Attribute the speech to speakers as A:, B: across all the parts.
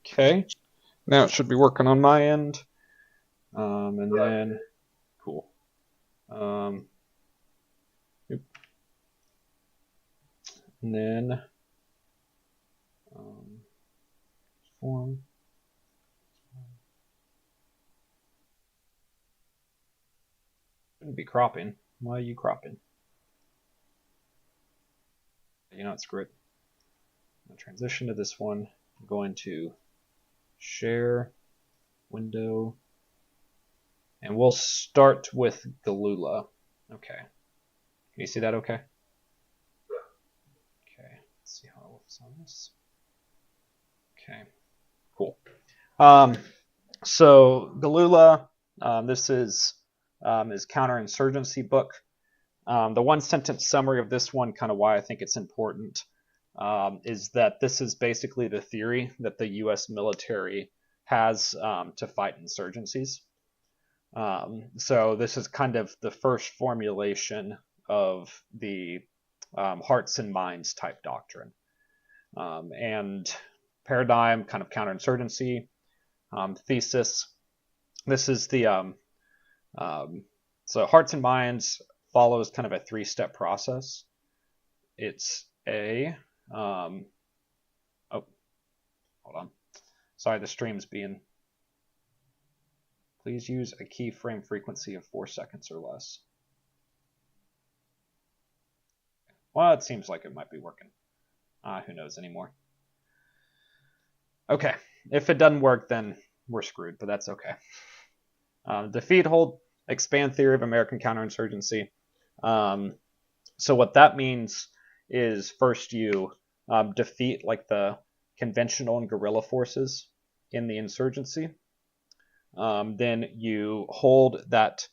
A: Okay, now it should be working on my end. And then, cool. Yep. And then, form. Shouldn't be cropping. Why are you cropping? You know what, screw it. I'm going to transition to this one. I'm going to share window. And we'll start with Galula. Okay. Can you see that okay? Okay. Let's see how it looks on this. Okay. Cool. So Galula, this is his counterinsurgency book. The one sentence summary of this one, kind of why I think it's important, is that this is basically the theory that the U.S. military has to fight insurgencies. So this is kind of the first formulation of the hearts and minds type doctrine. And paradigm, kind of counterinsurgency thesis. This is the so hearts and minds follows kind of a three-step process. It's a oh, hold on. Sorry, the stream's being. Please use a keyframe frequency of 4 seconds or less. Well, it seems like it might be working. Who knows anymore? Okay, if it doesn't work, then we're screwed, but that's okay. Defeat, hold, expand theory of American counterinsurgency. So what that means is first you defeat like the conventional and guerrilla forces in the insurgency. Then you hold that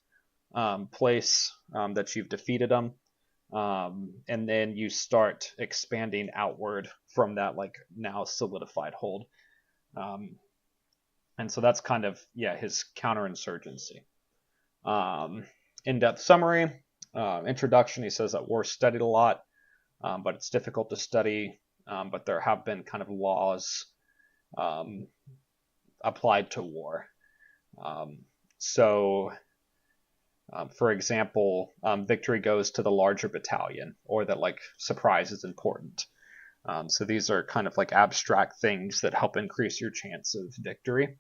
A: place that you've defeated them, and then you start expanding outward from that like now solidified hold. And so that's kind of, yeah, his counterinsurgency. In-depth summary, introduction, he says that war's studied a lot, but it's difficult to study, but there have been kind of laws applied to war. For example, victory goes to the larger battalion, or that like surprise is important. So these are kind of like abstract things that help increase your chance of victory.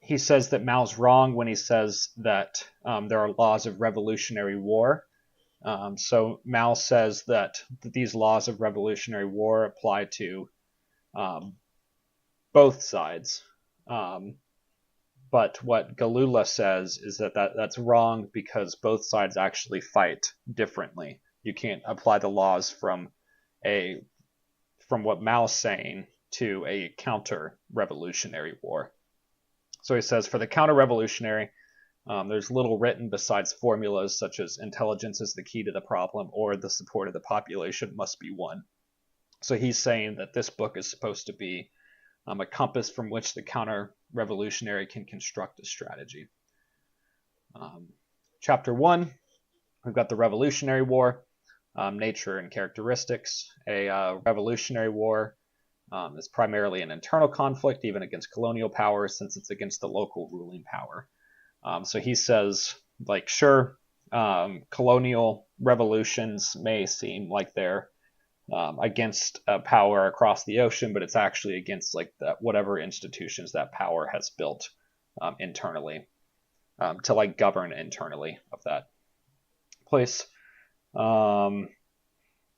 A: He says that Mao's wrong when he says that there are laws of revolutionary war. So Mao says that these laws of revolutionary war apply to both sides. But what Galula says is that's wrong because both sides actually fight differently. You can't apply the laws from what Mao's saying to a counter-revolutionary war. So he says for the counter-revolutionary, there's little written besides formulas such as intelligence is the key to the problem or the support of the population must be won. So he's saying that this book is supposed to be a compass from which the counter-revolutionary can construct a strategy. Chapter 1, we've got the Revolutionary War, nature and characteristics. A revolutionary war is primarily an internal conflict, even against colonial powers, since it's against the local ruling power. So he says, like, sure, colonial revolutions may seem like they're against a power across the ocean, but it's actually against like whatever institutions that power has built internally to like govern internally of that place.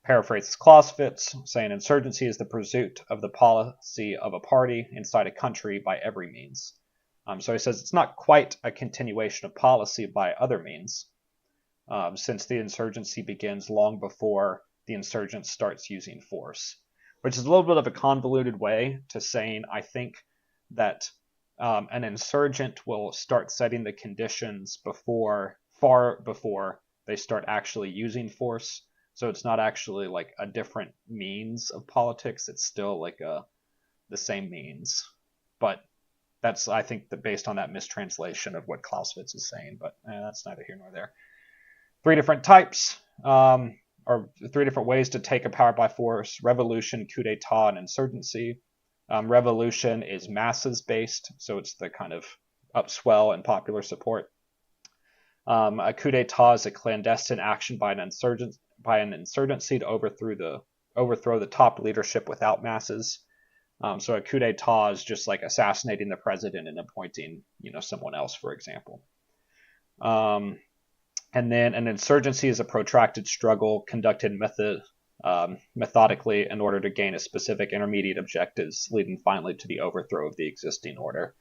A: Paraphrases Clausewitz, saying insurgency is the pursuit of the policy of a party inside a country by every means. So he says it's not quite a continuation of policy by other means, since the insurgency begins long before the insurgent starts using force, which is a little bit of a convoluted way to saying I think that an insurgent will start setting the conditions far before they start actually using force. So it's not actually like a different means of politics. It's still like the same means. But that's, I think, based on that mistranslation of what Clausewitz is saying. But that's neither here nor there. 3 different types. ways to take a power by force: revolution, coup d'état, and insurgency. Revolution is masses based, so it's the kind of upswell and popular support. A coup d'état is a clandestine action by an insurgency to overthrow the top leadership without masses. So a coup d'état is just like assassinating the president and appointing, someone else, for example. And then an insurgency is a protracted struggle conducted methodically in order to gain a specific intermediate objectives, leading finally to the overthrow of the existing order.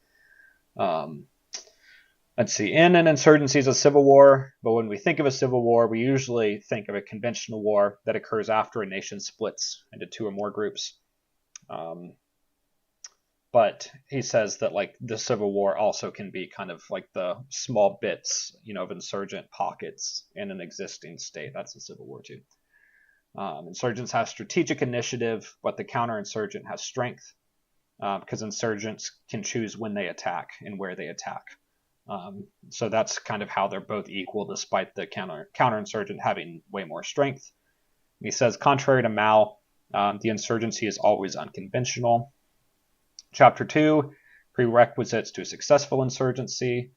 A: Let's see. In an insurgency is a civil war, but when we think of a civil war, we usually think of a conventional war that occurs after a nation splits into two or more groups. But he says that like the civil war also can be kind of like the small bits, of insurgent pockets in an existing state. That's a civil war too. Insurgents have strategic initiative, but the counterinsurgent has strength, because insurgents can choose when they attack and where they attack. So that's kind of how they're both equal, despite the counterinsurgent having way more strength. He says, contrary to Mao, the insurgency is always unconventional. Chapter 2, prerequisites to a successful insurgency.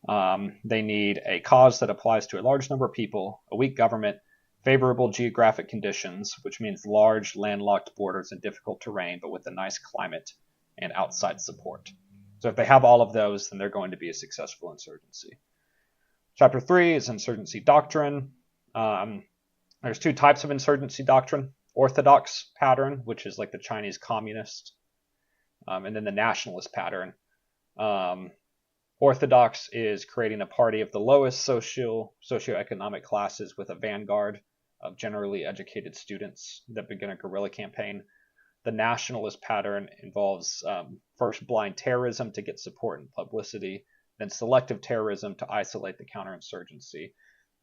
A: They need a cause that applies to a large number of people, a weak government, favorable geographic conditions, which means large landlocked borders and difficult terrain, but with a nice climate, and outside support. So if they have all of those, then they're going to be a successful insurgency. Chapter 3 is insurgency doctrine. There's two types of insurgency doctrine: orthodox pattern, which is like the Chinese communist, and then the nationalist pattern. Orthodox is creating a party of the lowest socioeconomic classes with a vanguard of generally educated students that begin a guerrilla campaign. The nationalist pattern involves first blind terrorism to get support and publicity, then selective terrorism to isolate the counterinsurgency.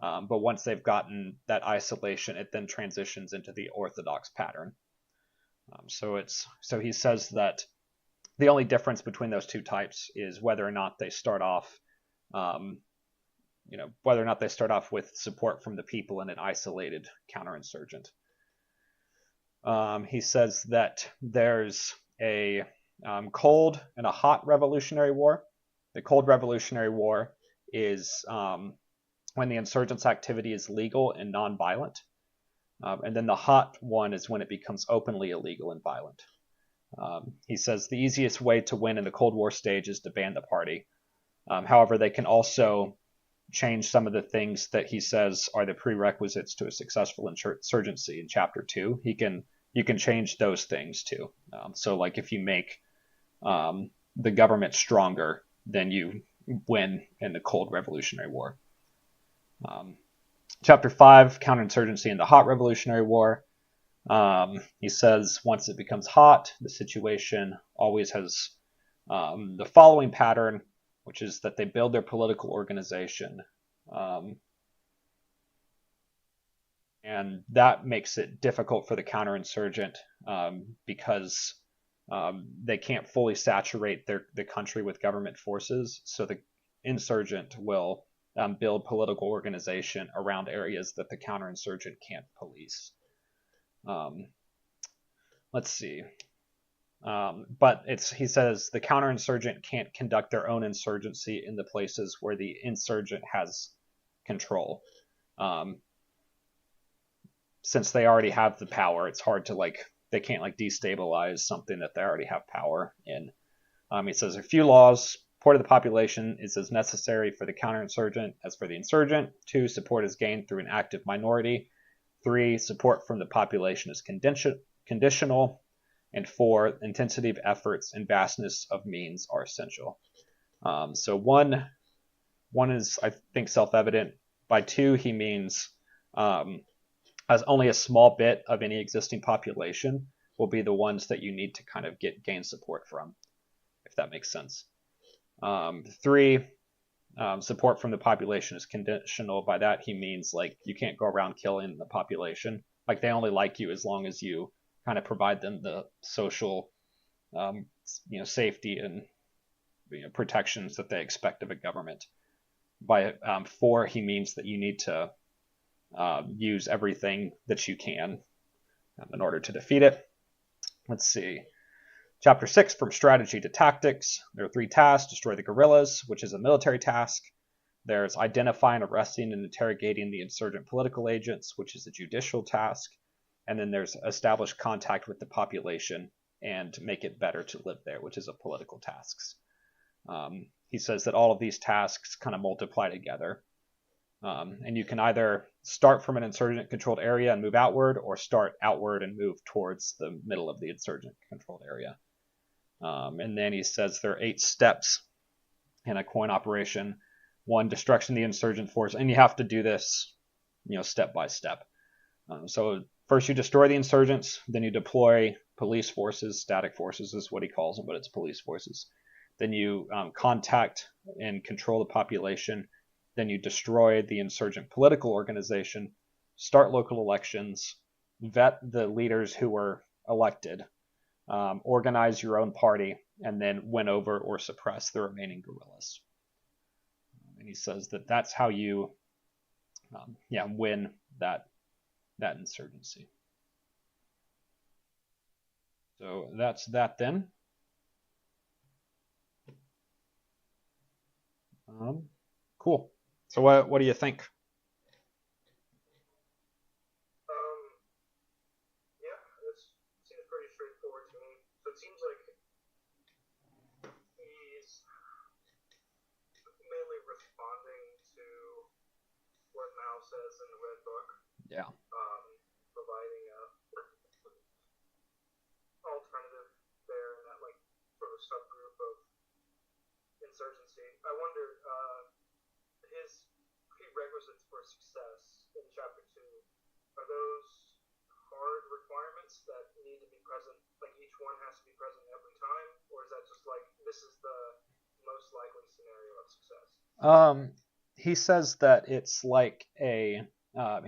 A: But once they've gotten that isolation, it then transitions into the orthodox pattern. So he says that the only difference between those two types is whether or not they start off, with support from the people in an isolated counterinsurgent. He says that there's a cold and a hot revolutionary war. The cold revolutionary war is when the insurgent's activity is legal and nonviolent. And then the hot one is when it becomes openly illegal and violent. He says the easiest way to win in the Cold War stage is to ban the party. However, they can also change some of the things that he says are the prerequisites to a successful insurgency in Chapter 2. You can change those things too. So like if you make the government stronger, then you win in the Cold Revolutionary War. Chapter 5, counterinsurgency in the hot Revolutionary War. He says once it becomes hot, the situation always has the following pattern, which is that they build their political organization. And that makes it difficult for the counterinsurgent because they can't fully saturate the country with government forces. So the insurgent will build political organization around areas that the counterinsurgent can't police. Let's see. But he says the counterinsurgent can't conduct their own insurgency in the places where the insurgent has control. Since they already have the power, it's hard to they can't destabilize something that they already have power in. He says a few laws. Support of the population is as necessary for the counterinsurgent as for the insurgent. 2, support is gained through an active minority. 3, support from the population is conditional. And 4, intensity of efforts and vastness of means are essential. So one is, I think, self-evident. By 2, he means as only a small bit of any existing population will be the ones that you need to kind of gain support from, if that makes sense. 3, support from the population is conditional. By that he means you can't go around killing the population. They only like you as long as you kind of provide them the social safety and protections that they expect of a government. By 4, he means that you need to use everything that you can in order to defeat it. Let's see. Chapter 6, from strategy to tactics. There are 3 tasks. Destroy the guerrillas, which is a military task. There's identifying, arresting, and interrogating the insurgent political agents, which is a judicial task. And then there's establish contact with the population and make it better to live there, which is a political tasks. He says that all of these tasks kind of multiply together. And you can either start from an insurgent-controlled area and move outward, or start outward and move towards the middle of the insurgent-controlled area. And then he says there are 8 steps in a coin operation. 1, destruction of the insurgent force, and you have to do this, step by step. So first you destroy the insurgents, then you deploy police forces. Static forces is what he calls them, but it's police forces. Then you contact and control the population. Then you destroy the insurgent political organization, start local elections, vet the leaders who were elected, organize your own party, and then win over or suppress the remaining guerrillas. And he says that that's how you win that insurgency. So that's that then. Cool. So what do you think?
B: Yeah, it seems pretty straightforward to me. So it seems like he's mainly responding to what Mao says in the Red Book.
A: Yeah.
B: Providing a alternative there in that sort of subgroup of insurgency. I wonder his prerequisites for success in chapter 2, are those hard requirements that need to be present, like each one has to be present every time, or is that just this is the most likely scenario of success?
A: He says that it's like he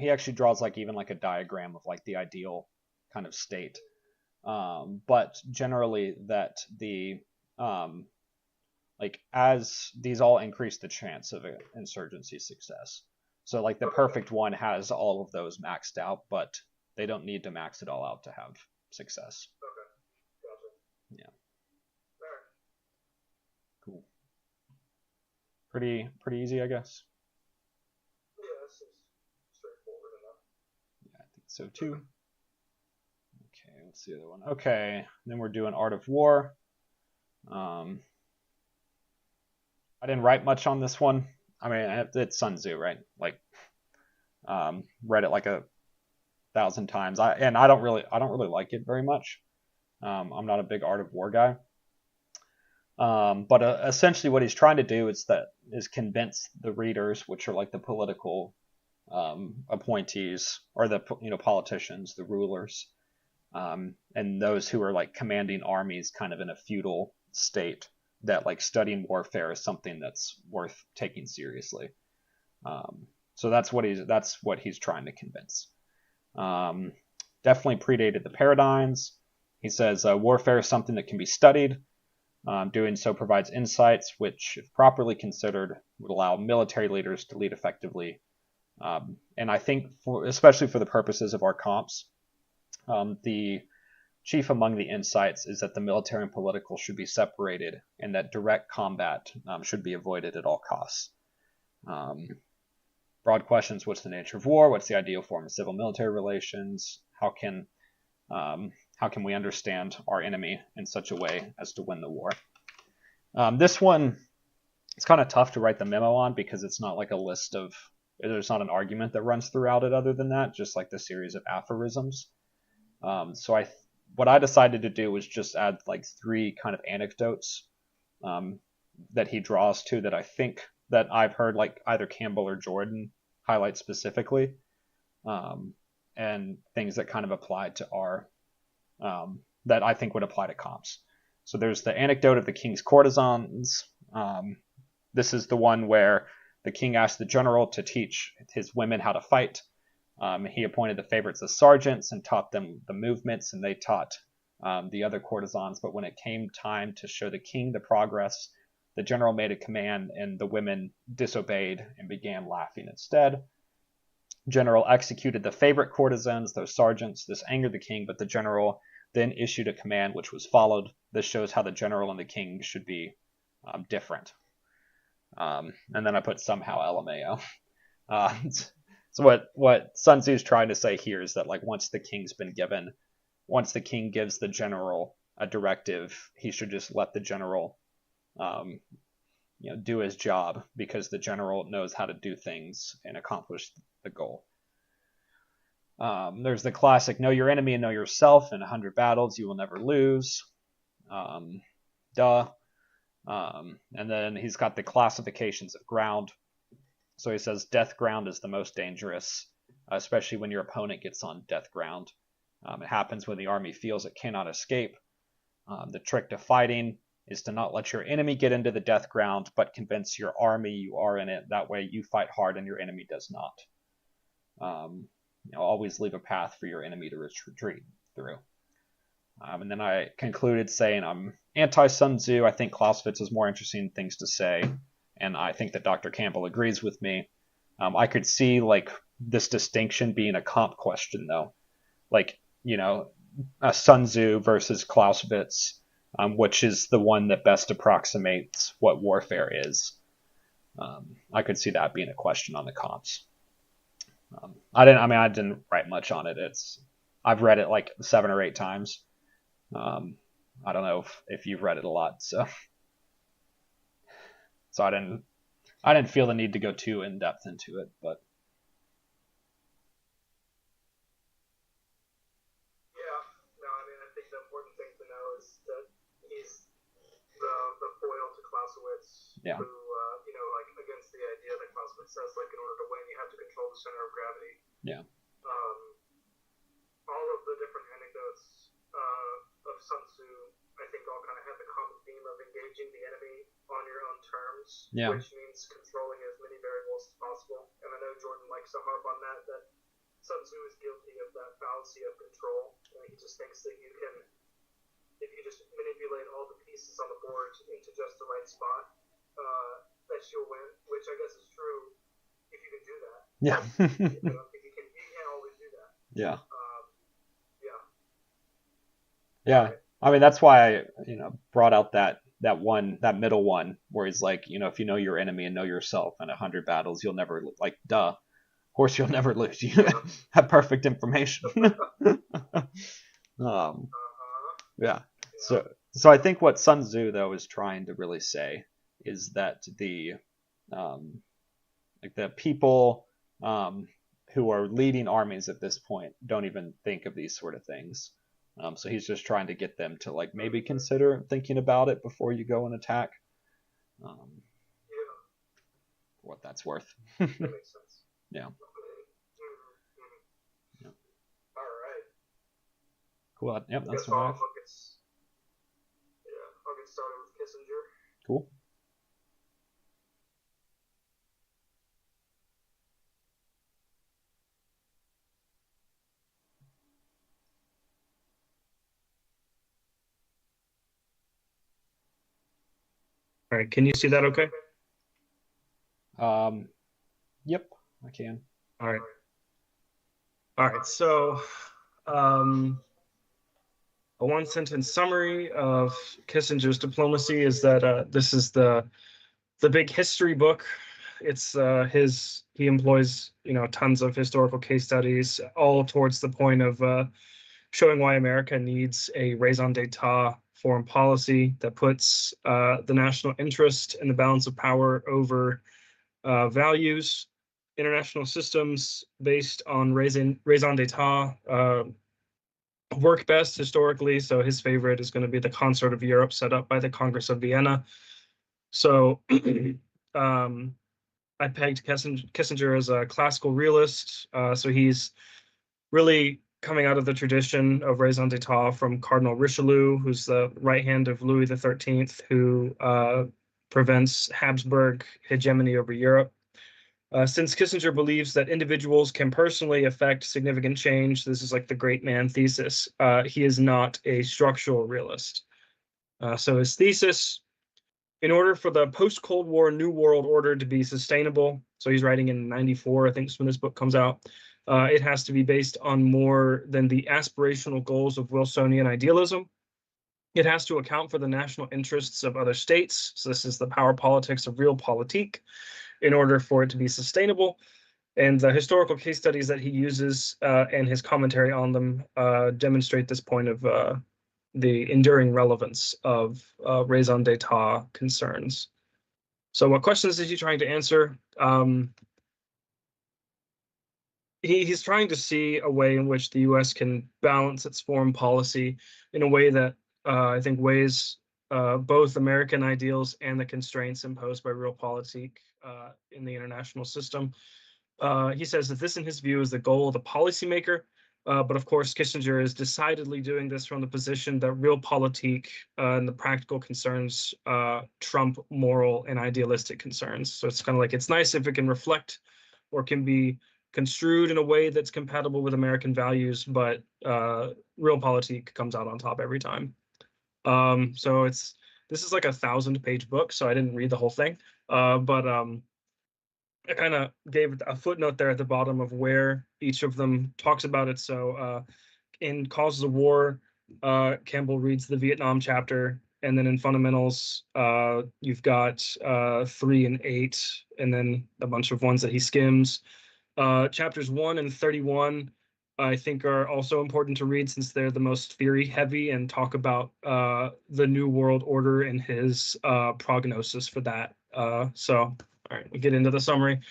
A: actually draws even a diagram of the ideal kind of state. But generally that the as these all increase the chance of insurgency success. So the perfect one has all of those maxed out, but they don't need to max it all out to have success.
B: Okay. Gotcha.
A: Yeah.
B: All right.
A: Cool. Pretty easy, I guess.
B: Yeah, this is straightforward enough.
A: Yeah, I think so too. Okay, what's the other one? Okay, then we're doing Art of War. I didn't write much on this one. I mean, it's Sun Tzu, right? Read it 1,000 times. I don't really like it very much. I'm not a big Art of War guy. But essentially, what he's trying to do is convince the readers, which are the political appointees, or the politicians, the rulers, and those who are commanding armies, kind of in a feudal state, that studying warfare is something that's worth taking seriously. So that's what he's trying to convince. Definitely predated the paradigms. He says warfare is something that can be studied. Doing so provides insights which, if properly considered, would allow military leaders to lead effectively. And I think, especially for the purposes of our comps, the chief among the insights is that the military and political should be separated, and that direct combat should be avoided at all costs. Broad questions: what's the nature of war? What's the ideal form of civil-military relations? How can we understand our enemy in such a way as to win the war? This one, it's kind of tough to write the memo on, because it's not a list of, there's not an argument that runs throughout it other than that, just the series of aphorisms. So what I decided to do was just add 3 kind of anecdotes that he draws to, that I think that I've heard either Campbell or Jordan highlight specifically, and things that kind of apply to our that I think would apply to comps. So there's the anecdote of the king's courtesans. This is the one where the king asked the general to teach his women how to fight. He appointed the favorites as sergeants and taught them the movements, and they taught the other courtesans. But when it came time to show the king the progress, the general made a command, and the women disobeyed and began laughing instead. general executed the favorite courtesans, those sergeants. This angered the king, but the general then issued a command which was followed. This shows how the general and the king should be different. And then I put somehow LMAO. So what Sun Tzu's trying to say here is that like once the king gives the general a directive, he should just let the general do his job, because the general knows how to do things and accomplish the goal. There's the classic know your enemy and know yourself. In 100 battles you will never lose. Duh. And then he's got the classifications of ground. So he says death ground is the most dangerous, especially when your opponent gets on death ground. It happens when the army feels it cannot escape. The trick to fighting is to not let your enemy get into the death ground, but convince your army you are in it. That way you fight hard and your enemy does not. Always leave a path for your enemy to retreat through. And then I concluded saying I'm anti-Sun Tzu. I think Clausewitz has more interesting things to say, and I think that Dr. Campbell agrees with me. I could see like this distinction being a comp question, though. Like, Sun Tzu versus Clausewitz, which is the one that best approximates what warfare is. I could see that being a question on the comps. I didn't write much on it. I've read it like 7 or 8 times. I don't know if you've read it a lot, so I didn't feel the need to go too in depth into it, but
B: I think the important thing to know is that he's the foil to Clausewitz,
A: yeah.
B: who against the idea that Clausewitz says in order to win you have to control the center of gravity.
A: Yeah.
B: All of the different anecdotes of Sun Tzu, I think, all kind of have the common theme of engaging the enemy on your own terms, which means controlling as many variables as possible. And I know Jordan likes to harp on that Sun Tzu is guilty of that fallacy of control. And he just thinks that you can, if you just manipulate all the pieces on the board into just the right spot, that you'll win, which I guess is true if you can do that.
A: Yeah.
B: I don't think you can't always do that.
A: Yeah.
B: Yeah.
A: I mean, that's why I, brought out that middle one where he's like, if you know your enemy and know yourself, in 100 battles, you'll never, duh, of course you'll never lose. You have perfect information. Yeah. So I think what Sun Tzu though is trying to really say is that the people who are leading armies at this point don't even think of these sort of things. So he's just trying to get them to maybe consider thinking about it before you go and attack. What that's worth.
B: That makes sense.
A: Yeah.
B: All right.
A: Cool. Yep, that's
B: what I
A: have.
B: I'll get started with Kissinger.
A: Cool.
C: All right, can you see that okay?
A: Yep, I can.
C: All right, so a one-sentence summary of Kissinger's diplomacy is that this is the big history book. It's he employs tons of historical case studies, all towards the point of showing why America needs a raison d'etat foreign policy that puts the national interest and the balance of power over values. International systems based on raison d'etat work best historically. So his favorite is going to be the Concert of Europe set up by the Congress of Vienna. So I pegged Kissinger as a classical realist. So he's really coming out of the tradition of raison d'etat from Cardinal Richelieu, who's the right hand of Louis XIII, who prevents Habsburg hegemony over Europe. Since Kissinger believes that individuals can personally affect significant change, this is the great man thesis, he is not a structural realist. So his thesis: in order for the post-Cold War New World Order to be sustainable, So he's writing in 94, I think, is when this book comes out. It has to be based on more than the aspirational goals of Wilsonian idealism. It has to account for the national interests of other states. So this is the power politics of realpolitik in order for it to be sustainable. And the historical case studies that he uses and his commentary on them demonstrate this point of the enduring relevance of raison d'etat concerns. So what questions is he trying to answer? He's trying to see a way in which the U.S. can balance its foreign policy in a way that I think weighs both American ideals and the constraints imposed by realpolitik in the international system. He says that this, in his view, is the goal of the policymaker. But of course, Kissinger is decidedly doing this from the position that realpolitik and the practical concerns trump moral and idealistic concerns. So it's kind of like, it's nice if it can reflect or can be construed in a way that's compatible with American values, but realpolitik comes out on top every time. So this is like a 1,000-page book, so I didn't read the whole thing, but I kind of gave a footnote there at the bottom of where each of them talks about it. So in Causes of War, Campbell reads the Vietnam chapter, and then in Fundamentals, you've got 3 and 8, and then a bunch of ones that he skims. Chapters 1 and 31, I think, are also important to read since they're the most theory heavy and talk about the New World Order and his prognosis for that. So all right, we get into the summary.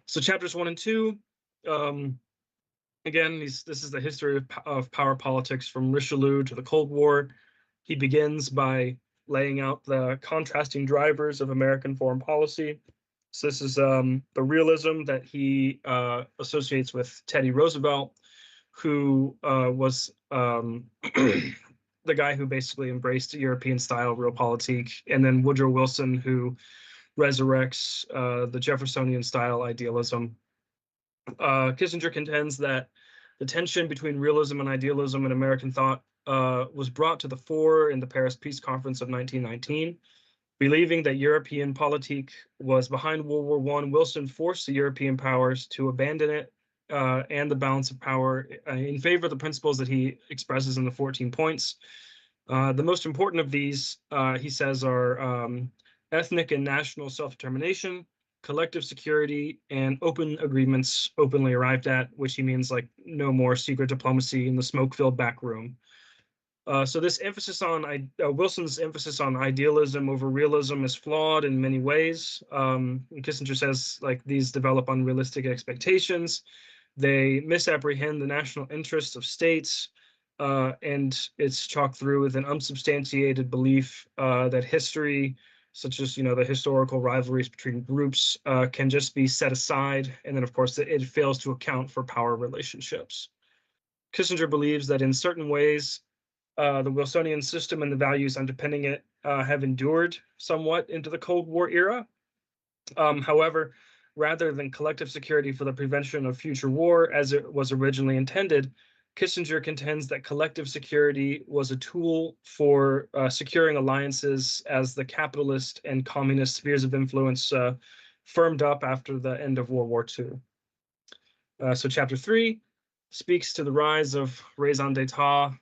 C: So chapters 1 and 2, again, this is the history of power politics from Richelieu to the Cold War. He begins by laying out the contrasting drivers of American foreign policy. So this is the realism that he associates with Teddy Roosevelt, who was the guy who basically embraced European-style realpolitik, and then Woodrow Wilson, who resurrects the Jeffersonian-style idealism. Kissinger contends that the tension between realism and idealism in American thought was brought to the fore in the Paris Peace Conference of 1919. Believing that European politik was behind World War I, Wilson forced the European powers to abandon it and the balance of power in favor of the principles that he expresses in the 14 points. The most important of these, he says, are ethnic and national self-determination, collective security, and open agreements openly arrived at, which he means like no more secret diplomacy in the smoke-filled back room. So this emphasis on Wilson's emphasis on idealism over realism is flawed in many ways. Kissinger says like these develop unrealistic expectations. They misapprehend the national interests of states, and it's chalked through with an unsubstantiated belief that history, such as the historical rivalries between groups, can just be set aside, and then of course it fails to account for power relationships. Kissinger believes that in certain ways, the Wilsonian system and the values underpinning it have endured somewhat into the Cold War era. However, rather than collective security for the prevention of future war as it was originally intended, Kissinger contends that collective security was a tool for securing alliances as the capitalist and communist spheres of influence firmed up after the end of World War II. So chapter 3 speaks to the rise of raison d'etat,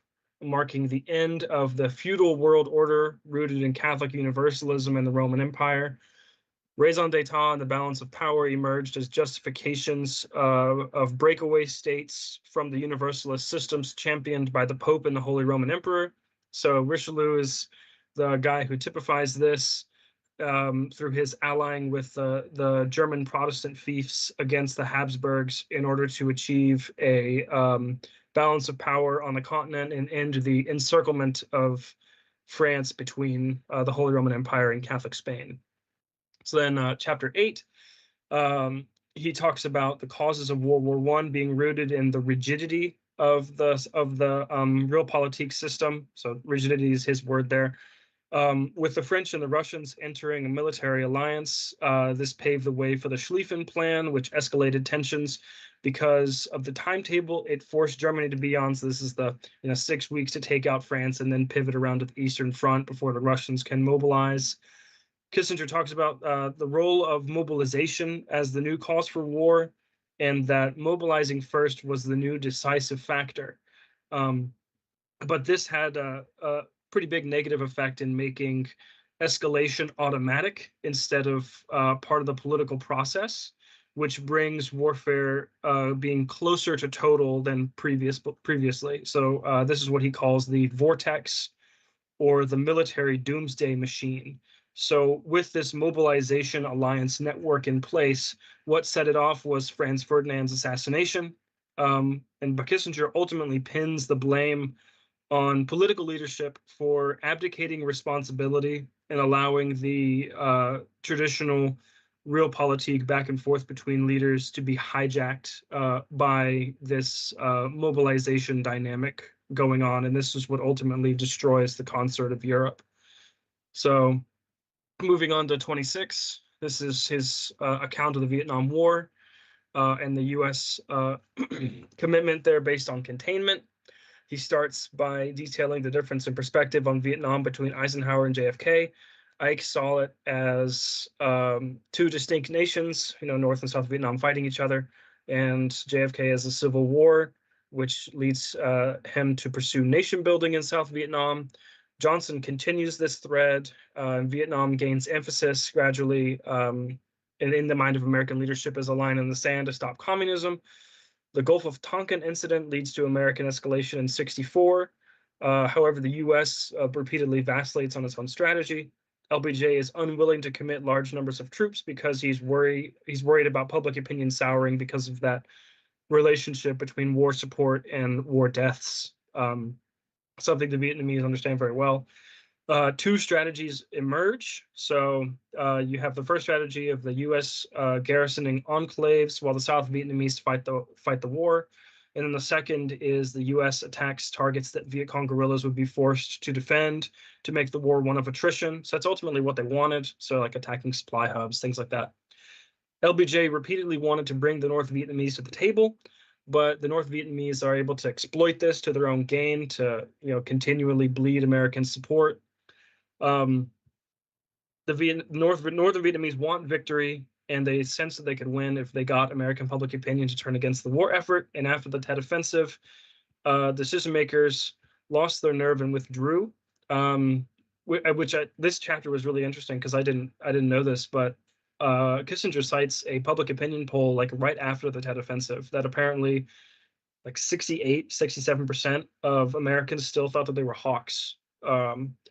C: marking the end of the feudal world order rooted in Catholic universalism and the Roman Empire. Raison d'etat and the balance of power emerged as justifications of breakaway states from the universalist systems championed by the Pope and the Holy Roman Emperor. So Richelieu is the guy who typifies this through his allying with the German Protestant fiefs against the Habsburgs in order to achieve a balance of power on the continent and end the encirclement of France between the Holy Roman Empire and Catholic Spain. So then chapter 8, he talks about the causes of World War I being rooted in the rigidity of the realpolitik system. So rigidity is his word there. With the French and the Russians entering a military alliance, this paved the way for the Schlieffen Plan, which escalated tensions because of the timetable it forced Germany to be on. So this is the 6 weeks to take out France and then pivot around to the Eastern Front before the Russians can mobilize. Kissinger talks about the role of mobilization as the new cause for war, and that mobilizing first was the new decisive factor. Um, but this had a pretty big negative effect in making escalation automatic instead of part of the political process, which brings warfare being closer to total than previously. So this is what he calls the vortex or the military doomsday machine. So, with this mobilization alliance network in place, what set it off was Franz Ferdinand's assassination. And Kissinger ultimately pins the blame on political leadership for abdicating responsibility and allowing the traditional realpolitik back and forth between leaders to be hijacked by this mobilization dynamic going on. And this is what ultimately destroys the concert of Europe. So moving on to 26, this is his account of the Vietnam War and the US commitment there based on containment. He starts by detailing the difference in perspective on Vietnam between Eisenhower and JFK. Ike saw it as two distinct nations, North and South Vietnam fighting each other, and JFK as a civil war, which leads him to pursue nation building in South Vietnam. Johnson continues this thread. Vietnam gains emphasis gradually in the mind of American leadership as a line in the sand to stop communism. The Gulf of Tonkin incident leads to American escalation in 64. However, the U.S. Repeatedly vacillates on its own strategy. LBJ is unwilling to commit large numbers of troops because he's worried about public opinion souring because of that relationship between war support and war deaths, something the Vietnamese understand very well. Two strategies emerge. So you have the first strategy of the U.S. Garrisoning enclaves while the South Vietnamese fight the war, and then the second is the U.S. attacks targets that Viet Cong guerrillas would be forced to defend to make the war one of attrition. So that's ultimately what they wanted. So like attacking supply hubs, things like that. LBJ repeatedly wanted to bring the North Vietnamese to the table, but the North Vietnamese are able to exploit this to their own gain to continually bleed American support. Um, the Northern Vietnamese want victory, and they sense that they could win if they got American public opinion to turn against the war effort. And after the Tet Offensive, decision makers lost their nerve and withdrew. This chapter was really interesting because I didn't know this, but Kissinger cites a public opinion poll like right after the Tet Offensive that apparently like 67% of Americans still thought that they were hawks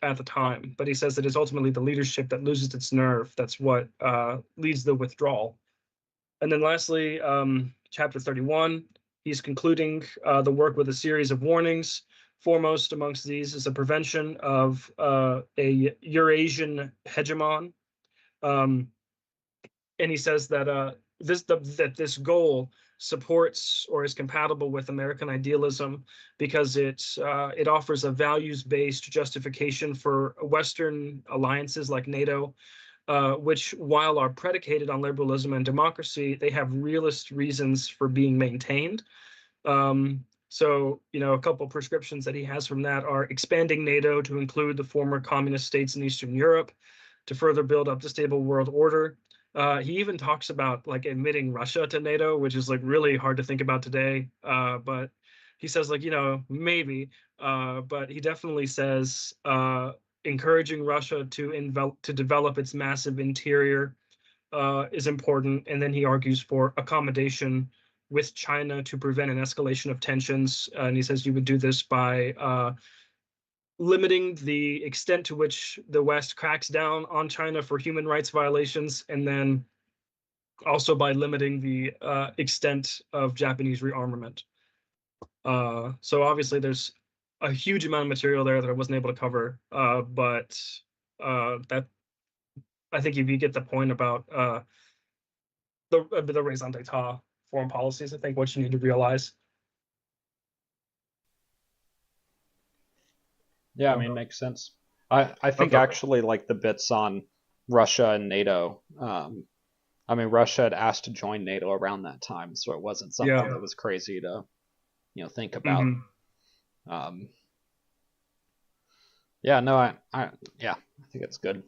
C: at the time. But he says that it's ultimately the leadership that loses its nerve. That's what leads the withdrawal. And then lastly, chapter 31, he's concluding the work with a series of warnings. Foremost amongst these is the prevention of a Eurasian hegemon. And he says that this goal supports or is compatible with American idealism because it offers a values-based justification for Western alliances like NATO, which, while are predicated on liberalism and democracy, they have realist reasons for being maintained. So, a couple prescriptions that he has from that are expanding NATO to include the former communist states in Eastern Europe to further build up the stable world order. He even talks about like admitting Russia to NATO, which is like really hard to think about today. But he says like, maybe, but he definitely says encouraging Russia to develop its massive interior is important. And then he argues for accommodation with China to prevent an escalation of tensions. And he says you would do this by limiting the extent to which the West cracks down on China for human rights violations, and then also by limiting the extent of Japanese rearmament. So obviously there's a huge amount of material there that I wasn't able to cover, but that I think if you get the point about the raison d'etat foreign policies, I think what you need to realize.
A: Yeah, I mean, makes sense. I think
C: Okay.
A: actually like the bits on Russia and NATO. I mean, Russia had asked to join NATO around that time, so it wasn't something that was crazy to think about.
C: Mm-hmm.
A: Yeah, no, I think it's good.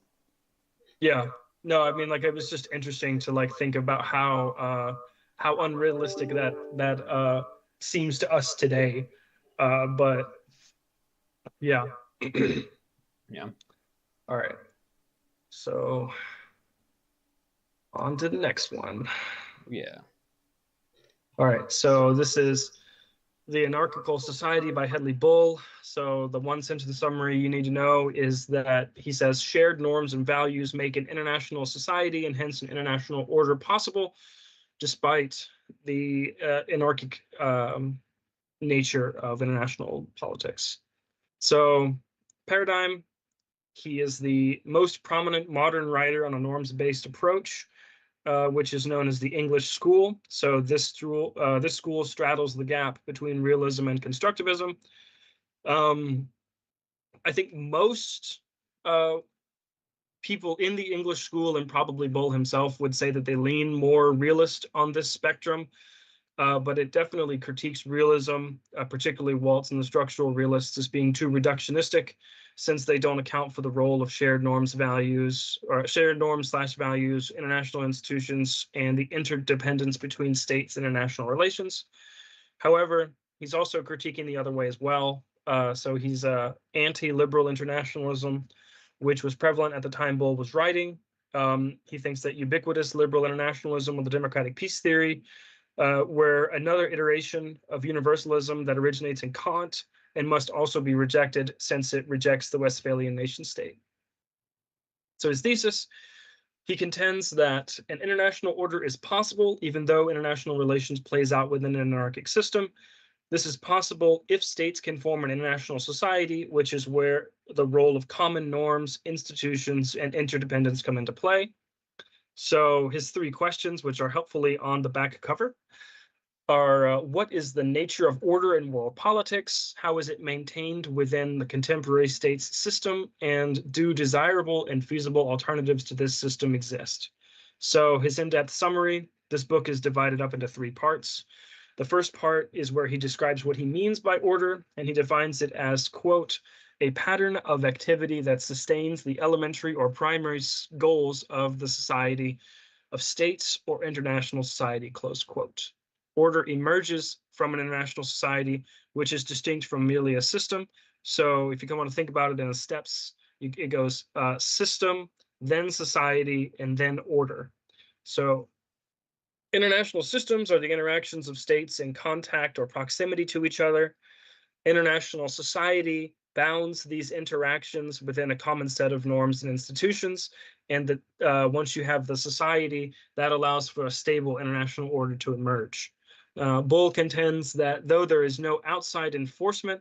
C: Yeah. No, I mean, like, it was just interesting to like think about how unrealistic that seems to us today. But yeah.
A: Yeah.
C: All right. So on to the next one.
A: Yeah.
C: All right. So this is The Anarchical Society by Hedley Bull. So the one sentence of the summary you need to know is that he says shared norms and values make an international society and hence an international order possible, despite the anarchic nature of international politics. So paradigm, he is the most prominent modern writer on a norms-based approach, which is known as the English school. So this school straddles the gap between realism and constructivism. I think most uh, people in the English school, and probably Bull himself, would say that they lean more realist on this spectrum. But it definitely critiques realism, particularly Waltz and the structural realists, as being too reductionistic, since they don't account for the role of shared norms, values, or shared norms slash values, international institutions, and the interdependence between states and international relations. However, he's also critiquing the other way as well. So he's anti-liberal internationalism, which was prevalent at the time Bull was writing. He thinks that ubiquitous liberal internationalism with the democratic peace theory, where another iteration of universalism that originates in Kant and must also be rejected since it rejects the Westphalian nation state. So his thesis, he contends that an international order is possible even though international relations plays out within an anarchic system. This is possible if states can form an international society, which is where the role of common norms, institutions, and interdependence come into play. So his three questions, which are helpfully on the back cover, are what is the nature of order in world politics? How is it maintained within the contemporary state's system? And do desirable and feasible alternatives to this system exist? So his in-depth summary, this book is divided up into three parts. The first part is where he describes what he means by order, and he defines it as, quote, a pattern of activity that sustains the elementary or primary goals of the society, of states or international society, close quote. Order emerges from an international society, which is distinct from merely a system. So if you want to think about it in the steps, it goes system, then society, and then order. So international systems are the interactions of states in contact or proximity to each other. International society bounds these interactions within a common set of norms and institutions, and that once you have the society, that allows for a stable international order to emerge. Bull contends that though there is no outside enforcement,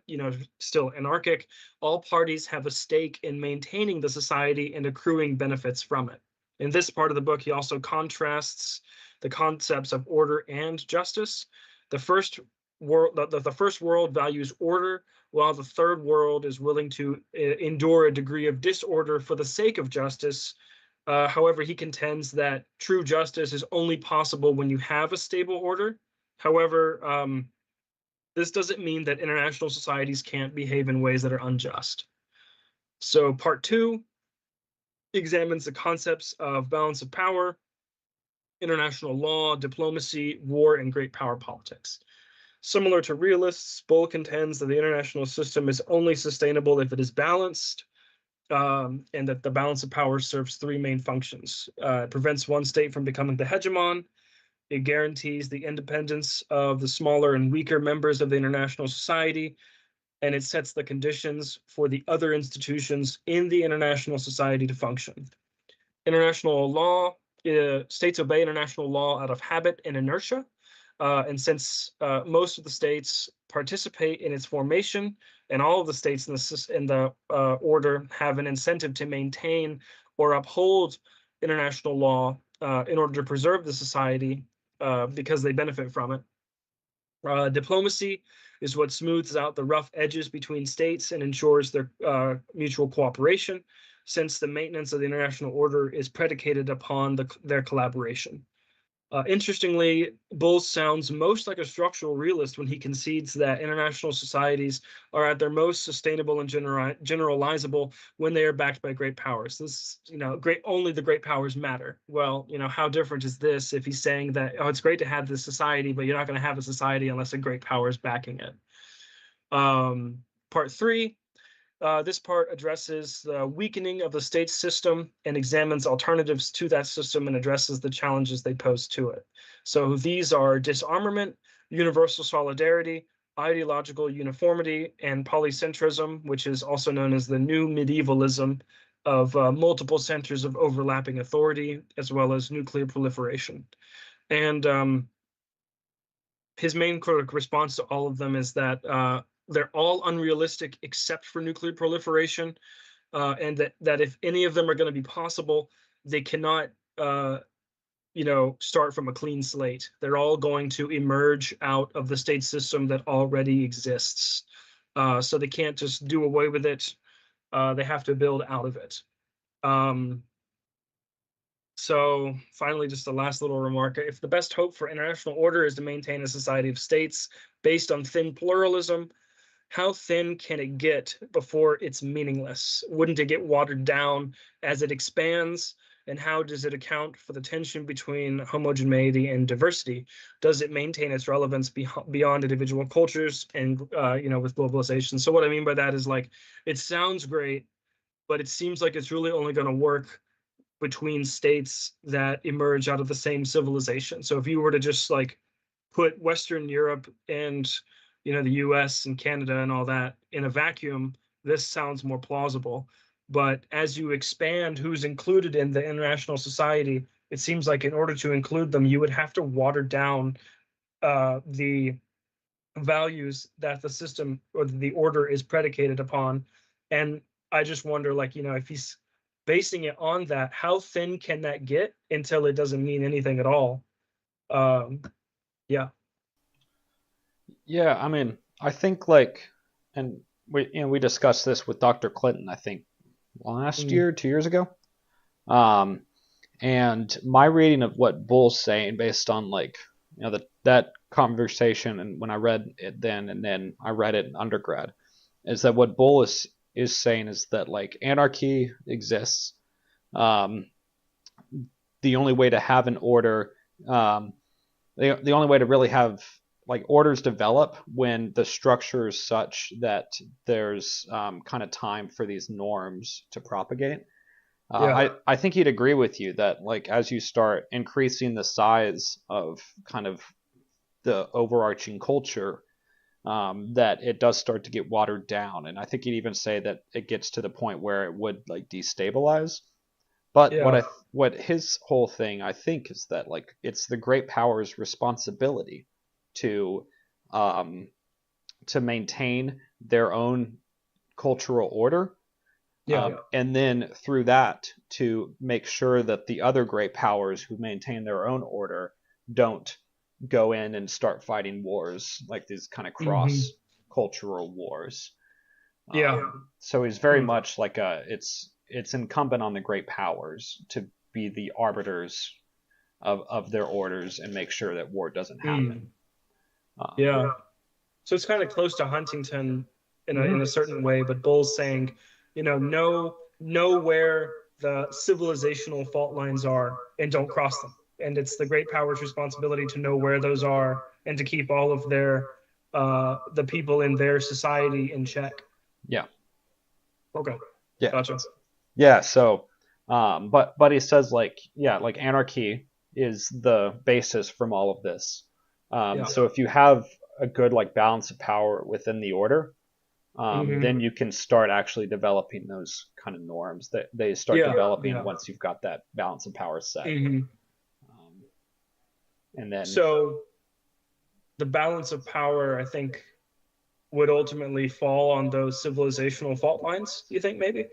C: still anarchic, all parties have a stake in maintaining the society and accruing benefits from it. In this part of the book, he also contrasts the concepts of order and justice. The first world values order, while the third world is willing to endure a degree of disorder for the sake of justice. However, he contends that true justice is only possible when you have a stable order. However, this doesn't mean that international societies can't behave in ways that are unjust. So part two examines the concepts of balance of power, international law, diplomacy, war, and great power politics. Similar to realists, Bull contends that the international system is only sustainable if it is balanced, and that the balance of power serves three main functions. It prevents one state from becoming the hegemon. It guarantees the independence of the smaller and weaker members of the international society, and it sets the conditions for the other institutions in the international society to function. International law, states obey international law out of habit and inertia. And since most of the states participate in its formation, and all of the states in the order have an incentive to maintain or uphold international law in order to preserve the society because they benefit from it. Diplomacy is what smooths out the rough edges between states and ensures their mutual cooperation, since the maintenance of the international order is predicated upon their collaboration. Interestingly, Bowles sounds most like a structural realist when he concedes that international societies are at their most sustainable and generalizable when they are backed by great powers. This, great only the great powers matter. Well, how different is this if he's saying that, oh, it's great to have this society, but you're not going to have a society unless a great power is backing it. Part three. This part addresses the weakening of the state system and examines alternatives to that system and addresses the challenges they pose to it. So these are disarmament, universal solidarity, ideological uniformity, and polycentrism, which is also known as the new medievalism of multiple centers of overlapping authority, as well as nuclear proliferation. And his main response to all of them is that they're all unrealistic except for nuclear proliferation, and that if any of them are going to be possible, they cannot, start from a clean slate. They're all going to emerge out of the state system that already exists. So they can't just do away with it. They have to build out of it. So finally, just the last little remark. If the best hope for international order is to maintain a society of states based on thin pluralism, how thin can it get before it's meaningless? Wouldn't it get watered down as it expands? And how does it account for the tension between homogeneity and diversity? Does it maintain its relevance beyond individual cultures and, with globalization? So what I mean by that is, like, it sounds great, but it seems like it's really only going to work between states that emerge out of the same civilization. So if you were to just like put Western Europe and the US and Canada and all that in a vacuum, this sounds more plausible. But as you expand who's included in the international society, it seems like in order to include them, you would have to water down the values that the system or the order is predicated upon. And I just wonder, like, if he's basing it on that, how thin can that get until it doesn't mean anything at all? Um, yeah.
A: Yeah, I mean, I think like, and we discussed this with Dr. Clinton, I think last
C: Mm,
A: year, 2 years ago. Um, and my reading of what Bull's saying, based on like that conversation, and when I read it then, and then I read it in undergrad, is that what Bull is saying is that like anarchy exists. Um, the only way to have an order, um, the only way to really have like orders develop when the structure is such that there's kind of time for these norms to propagate.
C: yeah.
A: I think he'd agree with you that like as you start increasing the size of kind of the overarching culture, that it does start to get watered down, and I think he'd even say that it gets to the point where it would like destabilize. But
C: Yeah.
A: what his whole thing I think is that like it's the great powers' responsibility to um, to maintain their own cultural order,
C: Yeah.
A: and then through that to make sure that the other great powers who maintain their own order don't go in and start fighting wars like these kind of
C: Hmm.
A: cross cultural wars.
C: Yeah.
A: So he's very
C: Mm.
A: much like it's incumbent on the great powers to be the arbiters of their orders and make sure that war doesn't happen.
C: Mm.
A: Um,
C: Yeah. So it's kind of close to Huntington in a
A: mhm.
C: certain way, but Bull's saying, know where the civilizational fault lines are and don't cross them. And it's the great power's responsibility to know where those are and to keep all of the people in their society in check.
A: Yeah,
C: Okay,
A: yeah,
C: gotcha.
A: yeah. So, but he says like yeah, like anarchy is the basis from all of this.
C: Yeah.
A: So if you have a good like balance of power within the order,
C: Hmm.
A: then you can start actually developing those kind of norms that they start
C: Yeah.
A: developing
C: Yeah.
A: once you've got that balance of power set.
C: Hmm.
A: Um, and then,
C: So the balance of power, I think, would ultimately fall on those civilizational fault lines. You think maybe?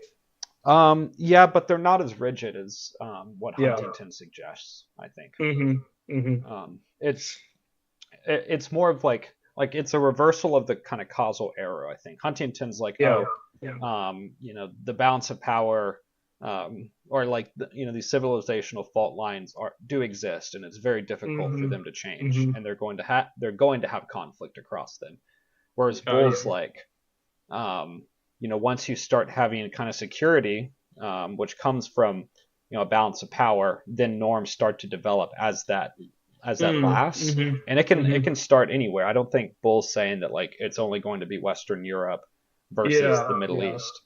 A: yeah, but they're not as rigid as what
C: Yeah.
A: Huntington suggests. I think
C: Hmm. Hmm.
A: it's it's more of like it's a reversal of the kind of causal error. I think Huntington's like,
C: Yeah.
A: oh,
C: Yeah.
A: the balance of power. or like these civilizational fault lines do exist, and it's very difficult for
C: Mm-hmm.
A: them to change,
C: Mm-hmm.
A: and they're going to have conflict across them. Whereas
C: Oh yeah.
A: Bull's like, once you start having kind of security, which comes from a balance of power, then norms start to develop as that lasts,
C: Mm-hmm.
A: and it can
C: Mm-hmm.
A: it can start anywhere. I don't think Bull's saying that like it's only going to be Western Europe versus
C: Yeah.
A: the Middle
C: Yeah.
A: East.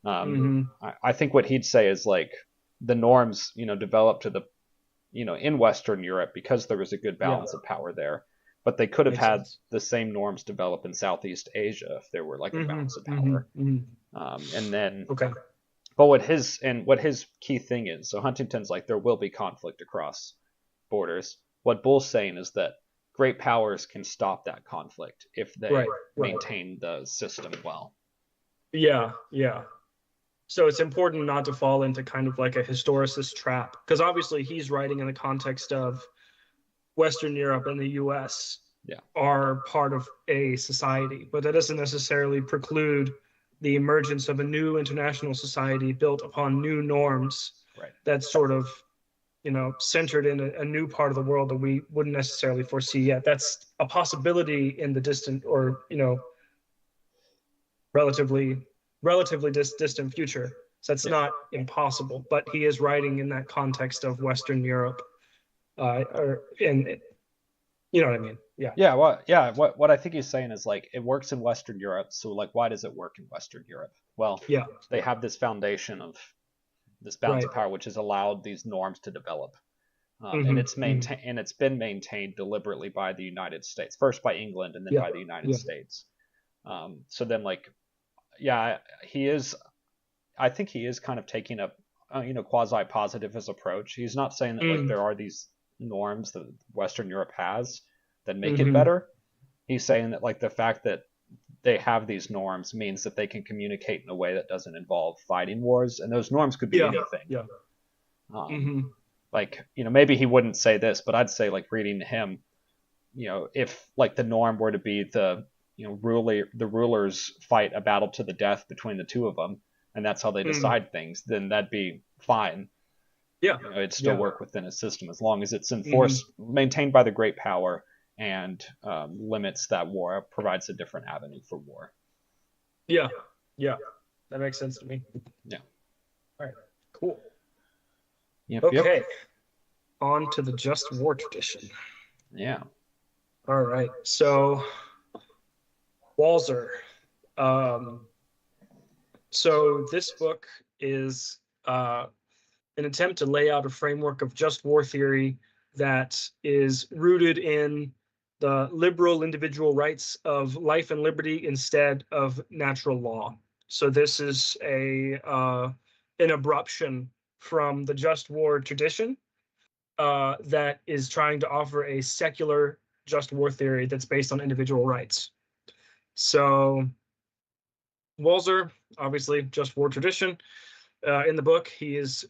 A: Um,
C: Mm-hmm.
A: I think what he'd say is like the norms, developed to the, in Western Europe because there was a good
C: Yeah.
A: balance of power there, but they could have
C: Makes
A: had
C: sense.
A: the same norms develop in Southeast Asia if there were like a
C: Mm-hmm.
A: balance of
C: Mm-hmm.
A: power.
C: Mm-hmm.
A: And then,
C: Okay.
A: but what his key thing is, so Huntington's like there will be conflict across borders. What Bull's saying is that great powers can stop that conflict if they
C: Right. Right.
A: maintain the system well.
C: Yeah. Yeah. So it's important not to fall into kind of like a historicist trap, because obviously he's writing in the context of Western Europe and the US
A: Yeah.
C: are part of a society, but that doesn't necessarily preclude the emergence of a new international society built upon new norms
A: Right.
C: that's sort of, centered in a new part of the world that we wouldn't necessarily foresee yet. That's a possibility in the distant, or, relatively distant future. So that's
A: Yeah.
C: not impossible, but he is writing in that context of Western Europe, and you know what I mean? Yeah.
A: Yeah, what I think he's saying is like it works in Western Europe, so like why does it work in Western Europe? Well,
C: Yeah.
A: they have this foundation of this balance
C: Right.
A: of power, which has allowed these norms to develop, and
C: Mm-hmm. Mm-hmm.
A: it's been maintained deliberately by the United States, first by England and then
C: Yeah.
A: by the United
C: Yeah.
A: States. So then like, yeah, he is. I think he is kind of taking a quasi positivist approach. He's not saying that like
C: Mm.
A: there are these norms that Western Europe has that make it
C: Mm-hmm.
A: better. He's saying that like the fact that they have these norms means that they can communicate in a way that doesn't involve fighting wars, and those norms could be
C: Yeah.
A: anything.
C: Yeah.
A: Um,
C: Mm-hmm.
A: like maybe he wouldn't say this, but I'd say like reading him, if like the norm were to be the rulers fight a battle to the death between the two of them, and that's how they
C: Mm.
A: decide things, then that'd be fine.
C: Yeah.
A: It'd still
C: Yeah.
A: work within a system as long as it's
C: Mm-hmm.
A: enforced, maintained by the great power, and limits that war, provides a different avenue for war.
C: Yeah. Yeah. That makes sense to me.
A: Yeah.
C: All right. Cool.
A: Yep.
C: Okay.
A: Yep.
C: On to the just war tradition.
A: Yeah.
C: All right. So Walzer. So this book is an attempt to lay out a framework of just war theory that is rooted in the liberal individual rights of life and liberty instead of natural law. So this is an abruption from the just war tradition that is trying to offer a secular just war theory that's based on individual rights. So Walzer, obviously, just war tradition. In the book, he is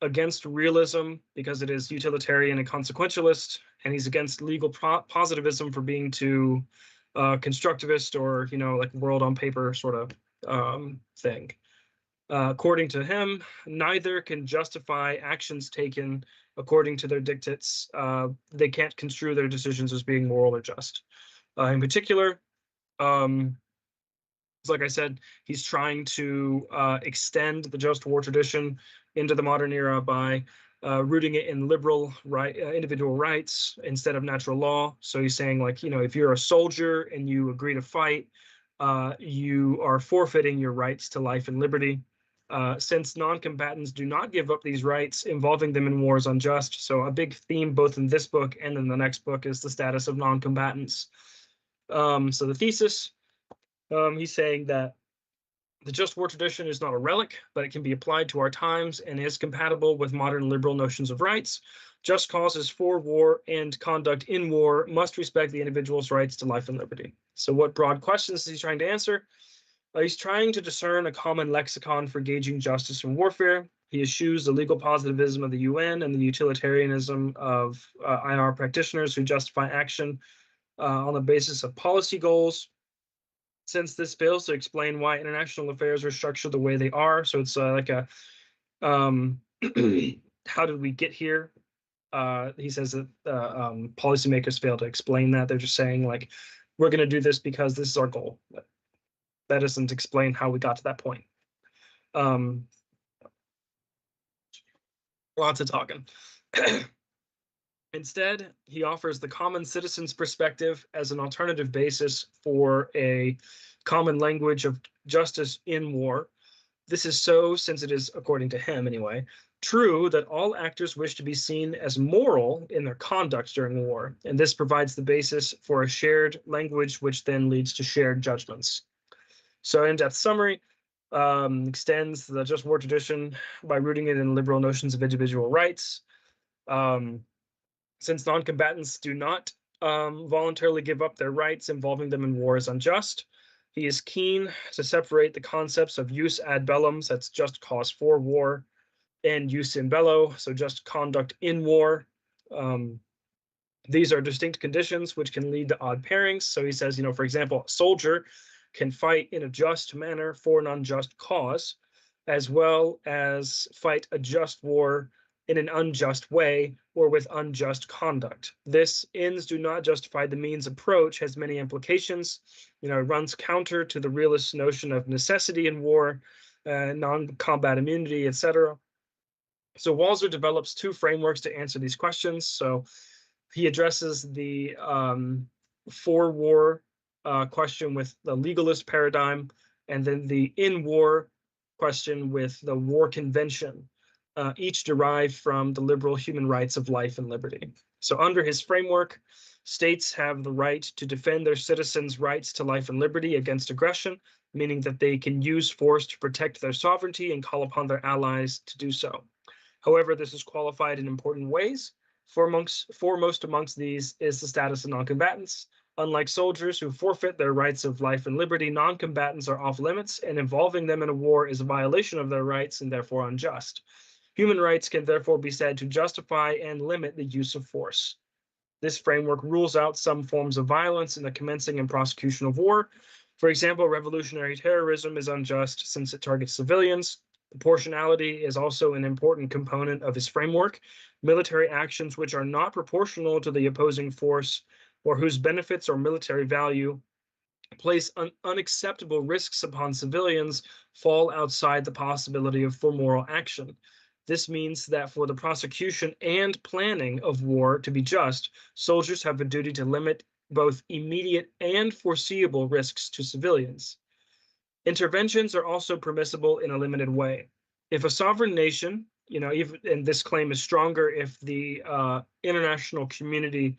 C: against realism because it is utilitarian and consequentialist, and he's against legal positivism for being too constructivist or like world on paper sort of thing. According to him, neither can justify actions taken according to their dictates. They can't construe their decisions as being moral or just. In particular, like I said, he's trying to extend the just war tradition into the modern era by rooting it in liberal individual rights instead of natural law. So he's saying, like, if you're a soldier and you agree to fight, you are forfeiting your rights to life and liberty. Since non-combatants do not give up these rights, involving them in war is unjust. So a big theme both in this book and in the next book is the status of non-combatants. So the thesis, he's saying that the just war tradition is not a relic, but it can be applied to our times and is compatible with modern liberal notions of rights. Just causes for war and conduct in war must respect the individual's rights to life and liberty. So what broad questions is he trying to answer? He's trying to discern a common lexicon for gauging justice in warfare. He eschews the legal positivism of the UN and the utilitarianism of IR practitioners who justify action on the basis of policy goals, since this fails to explain why international affairs are structured the way they are. So it's like a How did we get here? He says that policymakers fail to explain that. They're just saying, like, we're going to do this because this is our goal. That doesn't explain how we got to that point. Lots of talking. Instead, he offers the common citizen's perspective as an alternative basis for a common language of justice in war. This is so since it is, according to him anyway, true that all actors wish to be seen as moral in their conduct during war, and this provides the basis for a shared language, which then leads to shared judgments. So, in-depth summary extends the just war tradition by rooting it in liberal notions of individual rights. Since non-combatants do not voluntarily give up their rights, involving them in war is unjust. He is keen to separate the concepts of jus ad bellum, that's just cause for war, and jus in bello, so just conduct in war. These are distinct conditions which can lead to odd pairings. So he says, for example, a soldier can fight in a just manner for an unjust cause, as well as fight a just war in an unjust way or with unjust conduct. This ends do not justify the means approach has many implications. It runs counter to the realist notion of necessity in war, non-combat immunity, etc. So Waltzer develops two frameworks to answer these questions. So he addresses the for-war question with the legalist paradigm, and then the in-war question with the war convention, each derived from the liberal human rights of life and liberty. So under his framework, states have the right to defend their citizens' rights to life and liberty against aggression, meaning that they can use force to protect their sovereignty and call upon their allies to do so. However, this is qualified in important ways. Foremost amongst these is the status of non-combatants. Unlike soldiers who forfeit their rights of life and liberty, non-combatants are off limits, and involving them in a war is a violation of their rights and therefore unjust. Human rights can therefore be said to justify and limit the use of force. This framework rules out some forms of violence in the commencing and prosecution of war. For example, revolutionary terrorism is unjust since it targets civilians. Proportionality is also an important component of his framework. Military actions which are not proportional to the opposing force or whose benefits or military value place unacceptable risks upon civilians fall outside the possibility of for moral action. This means that for the prosecution and planning of war to be just, soldiers have a duty to limit both immediate and foreseeable risks to civilians. Interventions are also permissible in a limited way. If a sovereign nation, and this claim is stronger if the international community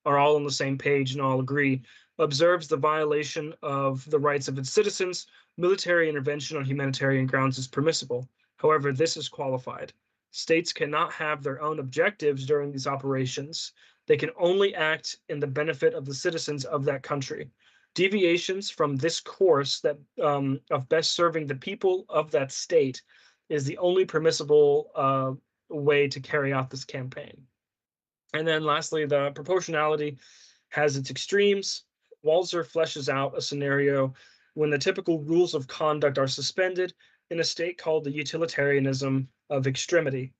C: are all on the same page and all agree, observes the violation of the rights of its citizens, military intervention on humanitarian grounds is permissible. However, this is qualified. States cannot have their own objectives during these operations. They can only act in the benefit of the citizens of that country. Deviations from this course that of best serving the people of that state is the only permissible way to carry out this campaign. And then lastly, the proportionality has its extremes. Waltzer fleshes out a scenario when the typical rules of conduct are suspended in a state called the utilitarianism of extremity.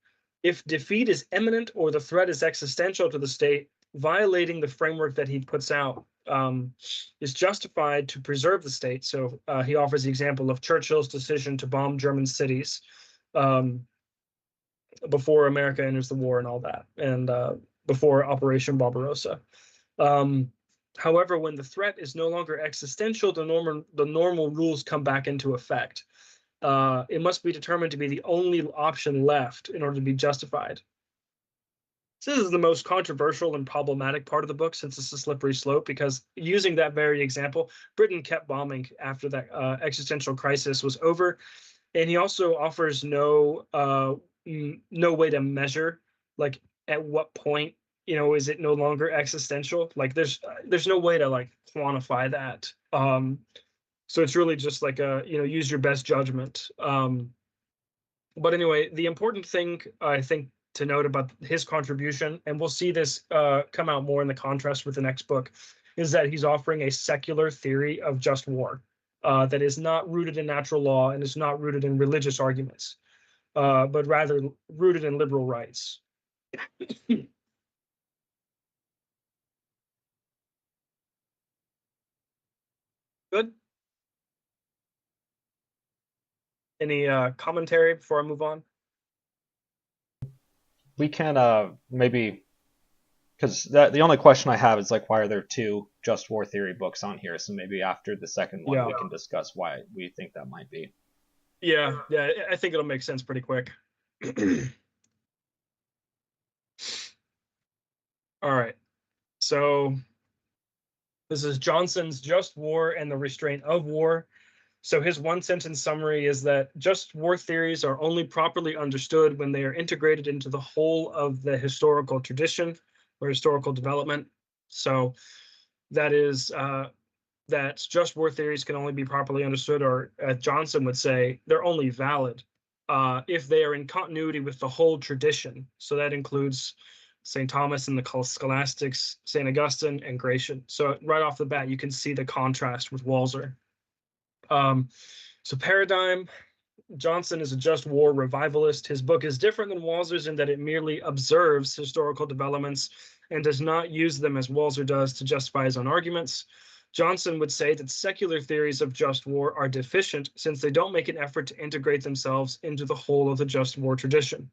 C: If defeat is imminent or the threat is existential to the state, violating the framework that he puts out is justified to preserve the state. So he offers the example of Churchill's decision to bomb German cities before America enters the war and all that, and before Operation Barbarossa. However, when the threat is no longer existential, the normal rules come back into effect. It must be determined to be the only option left in order to be justified. This is the most controversial and problematic part of the book, since it's a slippery slope, because using that very example, Britain kept bombing after that existential crisis was over. And he also offers no way to measure, like, at what point, is it no longer existential? Like, there's no way to, like, quantify that. So it's really just like use your best judgment. But anyway, the important thing I think to note about his contribution, and we'll see this come out more in the contrast with the next book, is that he's offering a secular theory of just war that is not rooted in natural law and is not rooted in religious arguments. but rather rooted in liberal rights. Good. Any commentary before I move on?
A: We can maybe, because the only question I have is like, why are there two Just War Theory books on here? So maybe after the second one,
C: Yeah.
A: we can discuss why we think that might be.
C: Yeah, I think it'll make sense pretty quick. All right. So this is Johnson's Just War and the Restraint of War. So his one sentence summary is that just war theories are only properly understood when they are integrated into the whole of the historical tradition or historical development. So that is that just war theories can only be properly understood, or as Johnson would say, they're only valid if they are in continuity with the whole tradition. So that includes St. Thomas and the Scholastics, St. Augustine, and Gratian. So right off the bat, you can see the contrast with Waltzer. So paradigm, Johnson is a just war revivalist. His book is different than Walzer's in that it merely observes historical developments and does not use them as Walzer does to justify his own arguments. Johnson would say that secular theories of just war are deficient since they don't make an effort to integrate themselves into the whole of the just war tradition.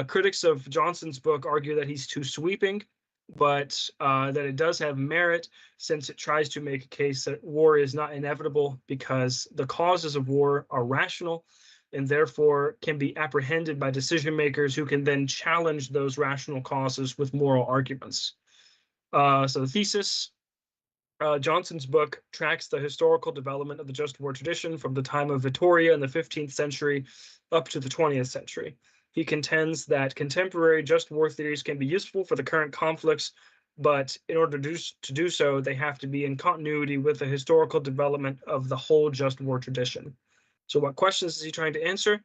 C: Critics of Johnson's book argue that he's too sweeping, but that it does have merit since it tries to make a case that war is not inevitable because the causes of war are rational and therefore can be apprehended by decision makers who can then challenge those rational causes with moral arguments. So the thesis, Johnson's book tracks the historical development of the just war tradition from the time of Vittoria in the 15th century up to the 20th century. He contends that contemporary just war theories can be useful for the current conflicts, but in order to do so, they have to be in continuity with the historical development of the whole just war tradition. So what questions is he trying to answer?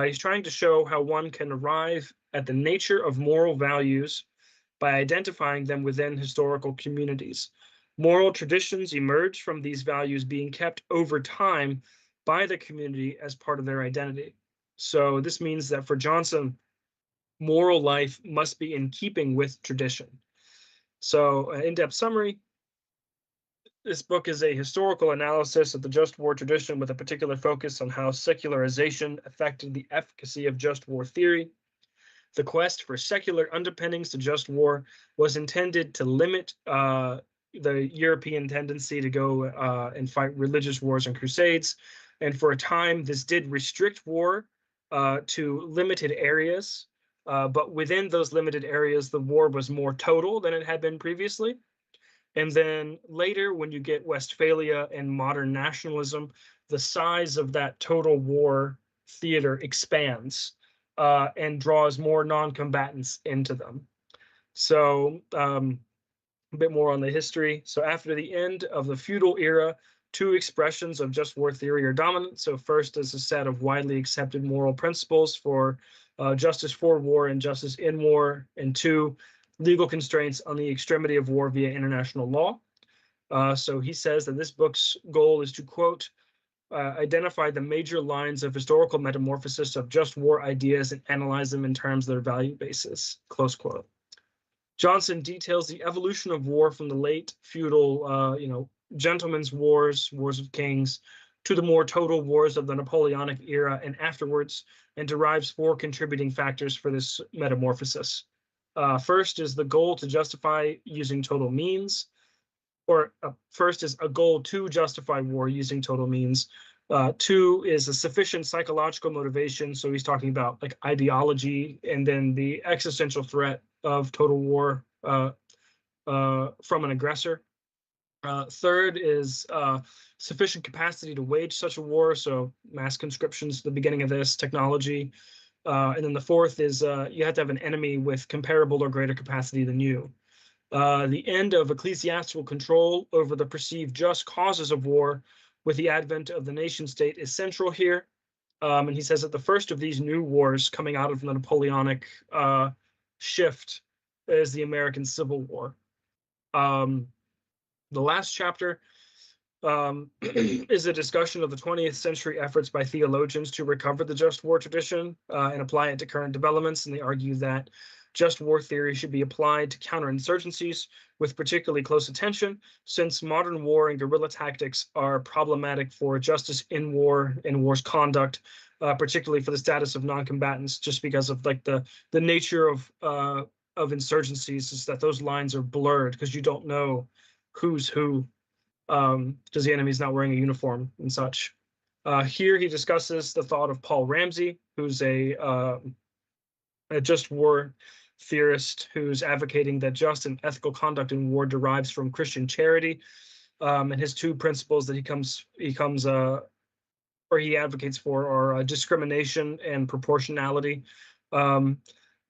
C: He's trying to show how one can arrive at the nature of moral values by identifying them within historical communities. Moral traditions emerge from these values being kept over time by the community as part of their identity. So this means that for Johnson, moral life must be in keeping with tradition. So in-depth summary, this book is a historical analysis of the just war tradition with a particular focus on how secularization affected the efficacy of just war theory. The quest for secular underpinnings to just war was intended to limit the European tendency to go and fight religious wars and crusades. And for a time, this did restrict war to limited areas. But within those limited areas, the war was more total than it had been previously. And then later, when you get Westphalia and modern nationalism, the size of that total war theater expands and draws more non-combatants into them. So a bit more on the history. So after the end of the feudal era, two expressions of just war theory are dominant. So first is a set of widely accepted moral principles for justice for war and justice in war, and two, legal constraints on the extremity of war via international law. So he says that this book's goal is to, quote, identify the major lines of historical metamorphosis of just war ideas and analyze them in terms of their value basis, close quote. Johnson details the evolution of war from the late feudal, gentlemen's wars, wars of kings, to the more total wars of the Napoleonic era and afterwards, and derives four contributing factors for this metamorphosis. First is the goal to justify using total means, or first is a goal to justify war using total means. Two is a sufficient psychological motivation. So he's talking about like ideology, and then the existential threat of total war from an aggressor. Third is sufficient capacity to wage such a war. So mass conscriptions, the beginning of this, technology. And then the fourth is you have to have an enemy with comparable or greater capacity than you. The end of ecclesiastical control over the perceived just causes of war with the advent of the nation state is central here. And he says that the first of these new wars coming out of the Napoleonic shift is the American Civil War. The last chapter is a discussion of the 20th century efforts by theologians to recover the just war tradition and apply it to current developments. And they argue that just war theory should be applied to counterinsurgencies with particularly close attention, since modern war and guerrilla tactics are problematic for justice in war and war's conduct, particularly for the status of non-combatants, just because of like the nature of insurgencies is that those lines are blurred because you don't know who's who, because the enemy's not wearing a uniform and such. Here he discusses the thought of Paul Ramsey, who's a just war theorist who's advocating that just and ethical conduct in war derives from Christian charity. And his two principles that he advocates for are discrimination and proportionality.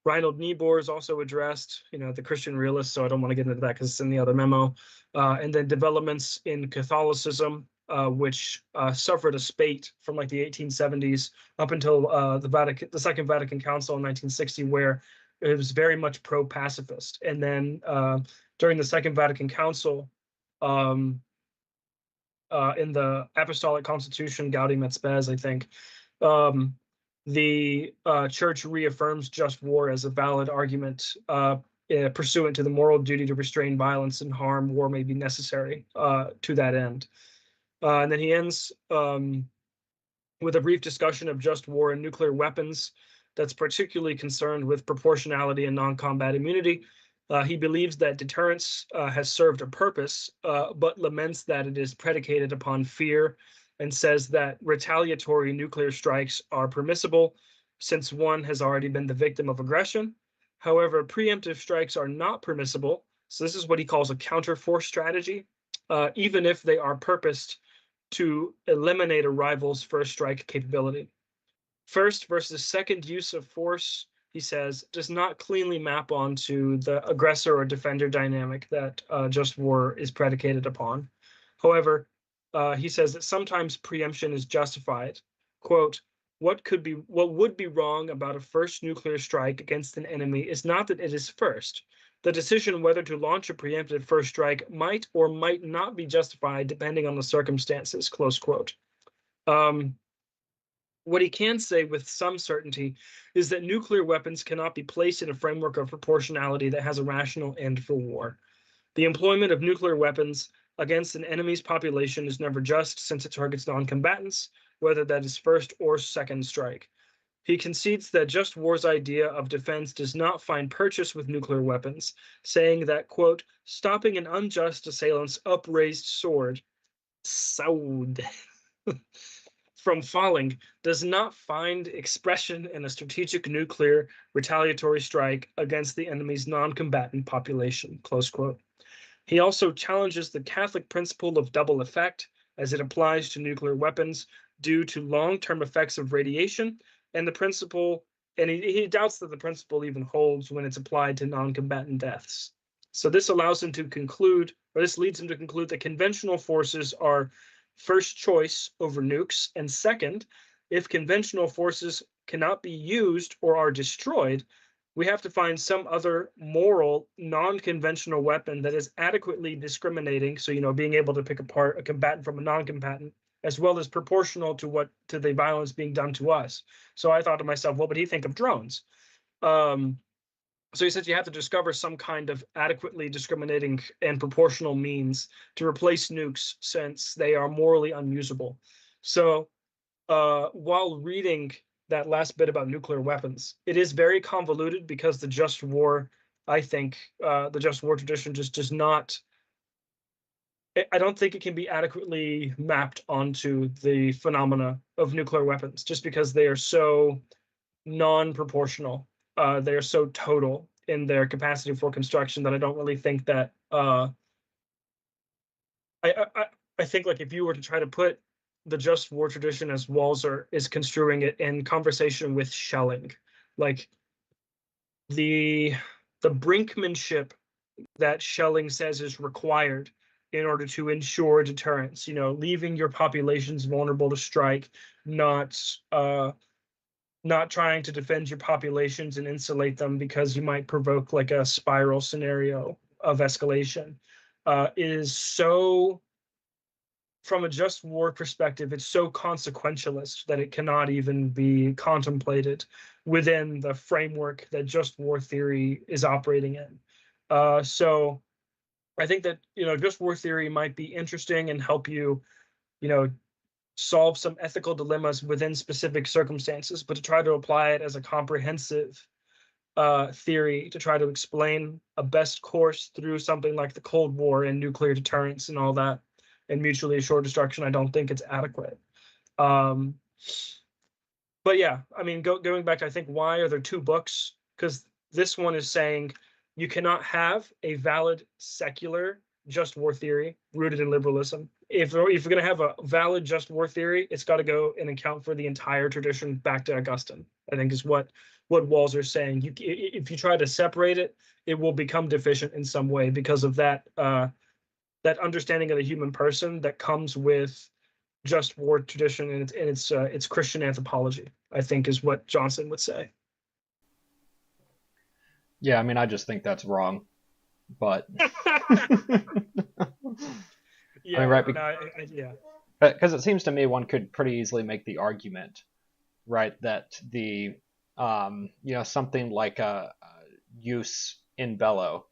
C: Reinhold Niebuhr is also addressed, the Christian realist, so I don't want to get into that because it's in the other memo. And then developments in Catholicism, which suffered a spate from like the 1870s up until the Second Vatican Council in 1960, where it was very much pro-pacifist. And then during the Second Vatican Council, in the Apostolic Constitution, Gaudium et Spes, I think, the church reaffirms just war as a valid argument pursuant to the moral duty to restrain violence and harm war may be necessary to that end. And then he ends with a brief discussion of just war and nuclear weapons that's particularly concerned with proportionality and non-combat immunity. He believes that deterrence has served a purpose, but laments that it is predicated upon fear, and says that retaliatory nuclear strikes are permissible since one has already been the victim of aggression. However, preemptive strikes are not permissible. So this is what he calls a counterforce strategy, even if they are purposed to eliminate a rival's first strike capability. First versus second use of force, he says, does not cleanly map onto the aggressor or defender dynamic that just war is predicated upon. However, he says that sometimes preemption is justified. Quote, what would be wrong about a first nuclear strike against an enemy is not that it is first. The decision whether to launch a preemptive first strike might or might not be justified depending on the circumstances, close quote. What he can say with some certainty is that nuclear weapons cannot be placed in a framework of proportionality that has a rational end for war. The employment of nuclear weapons against an enemy's population is never just, since it targets non-combatants, whether that is first or second strike. He concedes that just war's idea of defense does not find purchase with nuclear weapons, saying that, quote, stopping an unjust assailant's upraised sword, from falling does not find expression in a strategic nuclear retaliatory strike against the enemy's non-combatant population, close quote. He also challenges the Catholic principle of double effect as it applies to nuclear weapons due to long-term effects of radiation, and the principle, and he doubts that the principle even holds when it's applied to non-combatant deaths. So this allows him to conclude, or this leads him to conclude that conventional forces are first choice over nukes, and second, if conventional forces cannot be used or are destroyed, we have to find some other moral, non-conventional weapon that is adequately discriminating. So, being able to pick apart a combatant from a non-combatant, as well as proportional to the violence being done to us. So I thought to myself, what would he think of drones? So he says you have to discover some kind of adequately discriminating and proportional means to replace nukes since they are morally unusable. So while reading that last bit about nuclear weapons, it is very convoluted because the just war, I think, the just war tradition just does not, I don't think it can be adequately mapped onto the phenomena of nuclear weapons just because they are so non-proportional. They are so total in their capacity for construction that I don't really think that I think like if you were to try to put the just war tradition as Waltzer is construing it in conversation with Schelling, like the brinkmanship that Schelling says is required in order to ensure deterrence, leaving your populations vulnerable to strike, not trying to defend your populations and insulate them because you might provoke like a spiral scenario of escalation, is so from a just war perspective, it's so consequentialist that it cannot even be contemplated within the framework that just war theory is operating in. So I think that, just war theory might be interesting and help you, solve some ethical dilemmas within specific circumstances, but to try to apply it as a comprehensive theory to try to explain a best course through something like the Cold War and nuclear deterrence and all that, and mutually assured destruction, I don't think it's adequate. But yeah, I mean, going back to, I think, why are there two books? Because this one is saying you cannot have a valid secular just war theory rooted in liberalism. If you're going to have a valid just war theory, it's got to go and account for the entire tradition back to Augustine, I think, is what Waltzer is saying. If you try to separate it, it will become deficient in some way because of that that understanding of the human person that comes with just war tradition and its Christian anthropology, I think, is what Johnson would say.
A: Yeah, I mean, I just think that's wrong, but
C: Yeah,
A: I mean, right?
C: no, yeah,
A: Because it seems to me one could pretty easily make the argument, right, that the something like a use in bello,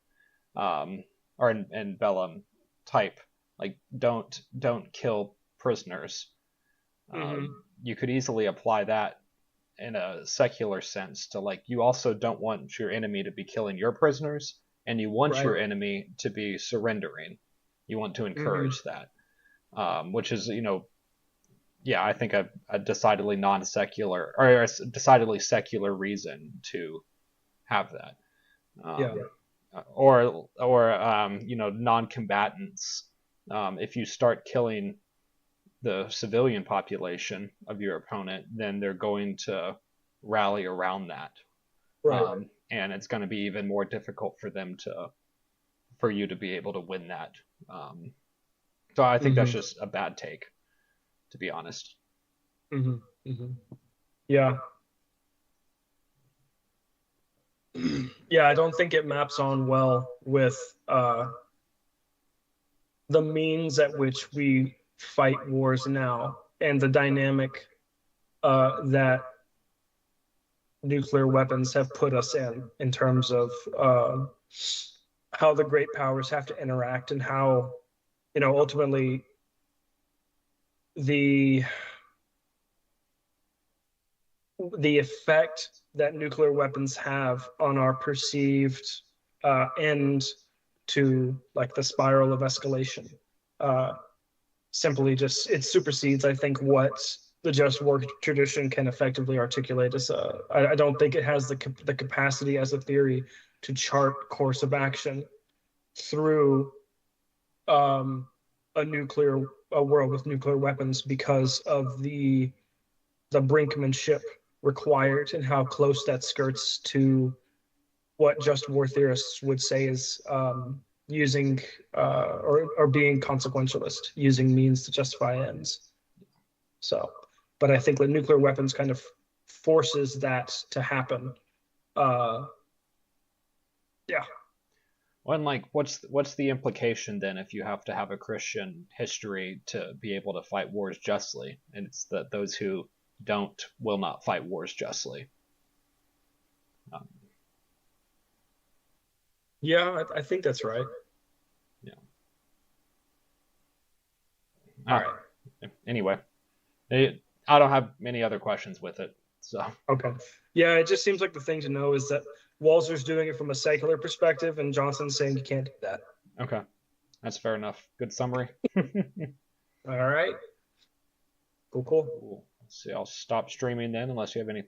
A: or in bellum type, like don't kill prisoners. You could easily apply that in a secular sense to, like, you also don't want your enemy to be killing your prisoners, and you want
C: right.
A: your enemy to be surrendering. You want to encourage that, which is, yeah, I think a decidedly non-secular or a decidedly secular reason to have that.
C: Yeah.
A: Or non-combatants. If you start killing the civilian population of your opponent, then they're going to rally around that,
C: Right.
A: and it's going to be even more difficult for you to be able to win that. So I think that's just a bad take, to be honest.
C: Yeah. Yeah, I don't think it maps on well with the means at which we fight wars now and the dynamic that nuclear weapons have put us in terms of how the great powers have to interact and how, ultimately the effect that nuclear weapons have on our perceived end to, like, the spiral of escalation. Simply just, it supersedes, I think, what the just war tradition can effectively articulate. I don't think it has the capacity as a theory to chart course of action through a world with nuclear weapons because of the brinkmanship required and how close that skirts to what just war theorists would say is using or being consequentialist, using means to justify ends. So, but I think that nuclear weapons kind of forces that to happen. Yeah.
A: Well, and, like, what's the implication then if you have to have a Christian history to be able to fight wars justly? And it's that those who don't will not fight wars justly.
C: Yeah, I think that's right.
A: Yeah. All right. Anyway, I don't have many other questions with it. So.
C: Okay. Yeah, it just seems like the thing to know is that Walzer's doing it from a secular perspective, and Johnson's saying you can't do that.
A: Okay, that's fair enough. Good summary.
C: All right. Cool.
A: Let's see. I'll stop streaming then, unless you have anything.